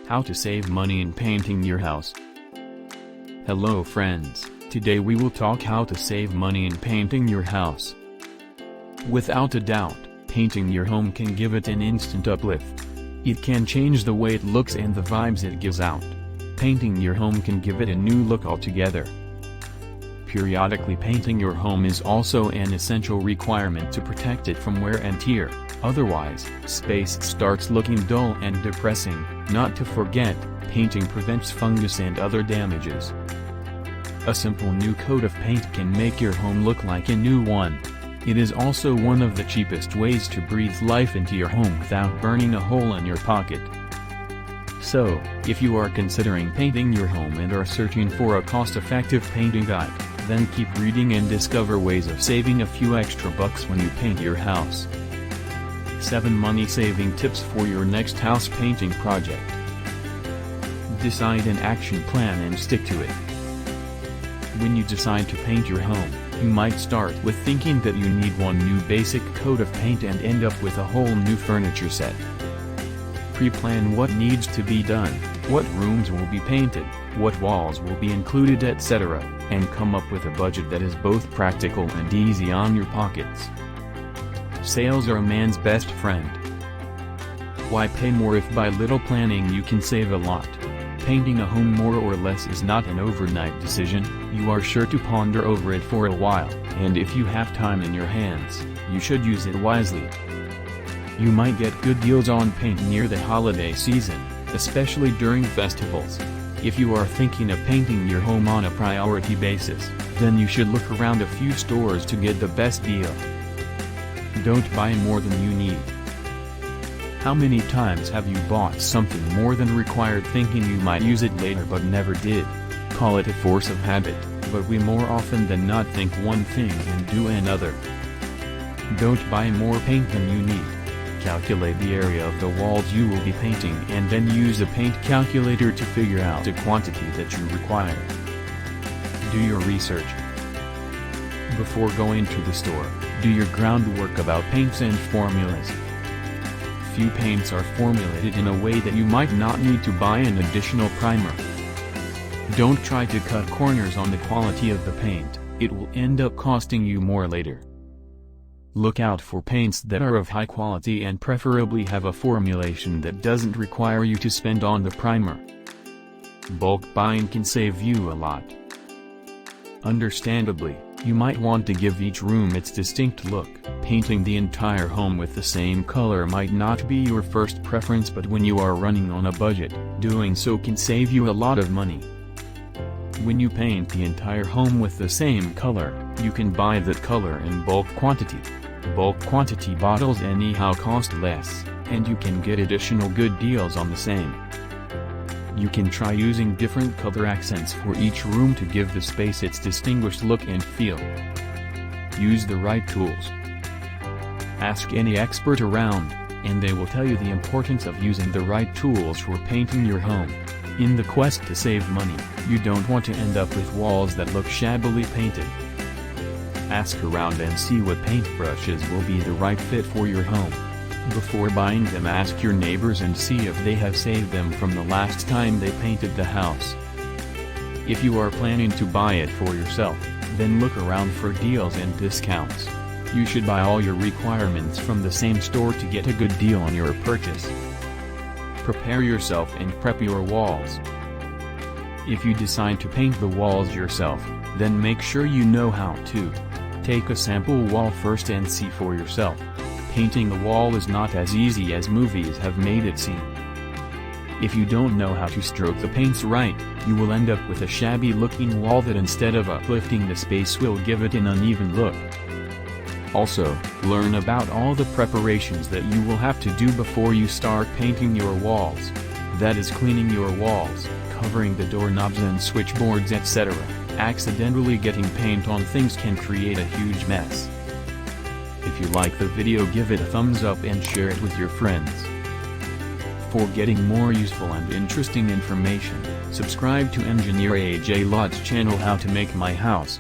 How to save money in painting your house. Hello friends, today we will talk how to save money in painting your house. Without a doubt, painting your home can give it an instant uplift. It can change the way it looks and the vibes it gives out. Painting your home can give it a new look altogether. Periodically painting your home is also an essential requirement to protect it from wear and tear, otherwise, space starts looking dull and depressing. Not to forget, painting prevents fungus and other damages. A simple new coat of paint can make your home look like a new one. It is also one of the cheapest ways to breathe life into your home without burning a hole in your pocket. So, if you are considering painting your home and are searching for a cost-effective painting guide, then keep reading and discover ways of saving a few extra bucks when you paint your house. 7 money-saving tips for your next house painting project. Decide an action plan and stick to it. When you decide to paint your home, you might start with thinking that you need one new basic coat of paint and end up with a whole new furniture set. Pre-plan what needs to be done, what rooms will be painted, what walls will be included, etc., and come up with a budget that is both practical and easy on your pockets. Sales are a man's best friend. Why pay more if by little planning you can save a lot? Painting a home more or less is not an overnight decision. You are sure to ponder over it for a while, and if you have time in your hands, you should use it wisely. You might get good deals on paint near the holiday season, especially during festivals. If you are thinking of painting your home on a priority basis, then you should look around a few stores to get the best deal. Don't buy more than you need. How many times have you bought something more than required thinking you might use it later but never did? Call it a force of habit, but we more often than not think one thing and do another. Don't buy more paint than you need. Calculate the area of the walls you will be painting and then use a paint calculator to figure out the quantity that you require. Do your research. Before going to the store, do your groundwork about paints and formulas. Few paints are formulated in a way that you might not need to buy an additional primer. Don't try to cut corners on the quality of the paint, it will end up costing you more later. Look out for paints that are of high quality and preferably have a formulation that doesn't require you to spend on the primer. Bulk buying can save you a lot. Understandably, you might want to give each room its distinct look. Painting the entire home with the same color might not be your first preference, but when you are running on a budget, doing so can save you a lot of money. When you paint the entire home with the same color, you can buy that color in bulk quantity. Bulk quantity bottles anyhow cost less, and you can get additional good deals on the same. You can try using different color accents for each room to give the space its distinguished look and feel. Use the right tools. Ask any expert around, and they will tell you the importance of using the right tools for painting your home. In the quest to save money, you don't want to end up with walls that look shabbily painted. Ask around and see what paintbrushes will be the right fit for your home. Before buying them, ask your neighbors and see if they have saved them from the last time they painted the house. If you are planning to buy it for yourself, then look around for deals and discounts. You should buy all your requirements from the same store to get a good deal on your purchase. Prepare yourself and prep your walls. If you decide to paint the walls yourself, then make sure you know how to. Take a sample wall first and see for yourself. Painting a wall is not as easy as movies have made it seem. If you don't know how to stroke the paints right, you will end up with a shabby-looking wall that instead of uplifting the space will give it an uneven look. Also, learn about all the preparations that you will have to do before you start painting your walls. That is cleaning your walls, covering the doorknobs and switchboards, etc. Accidentally getting paint on things can create a huge mess. If you like the video, give it a thumbs up and share it with your friends. For getting more useful and interesting information, subscribe to Engineer AJ Lott's channel How to Make My House.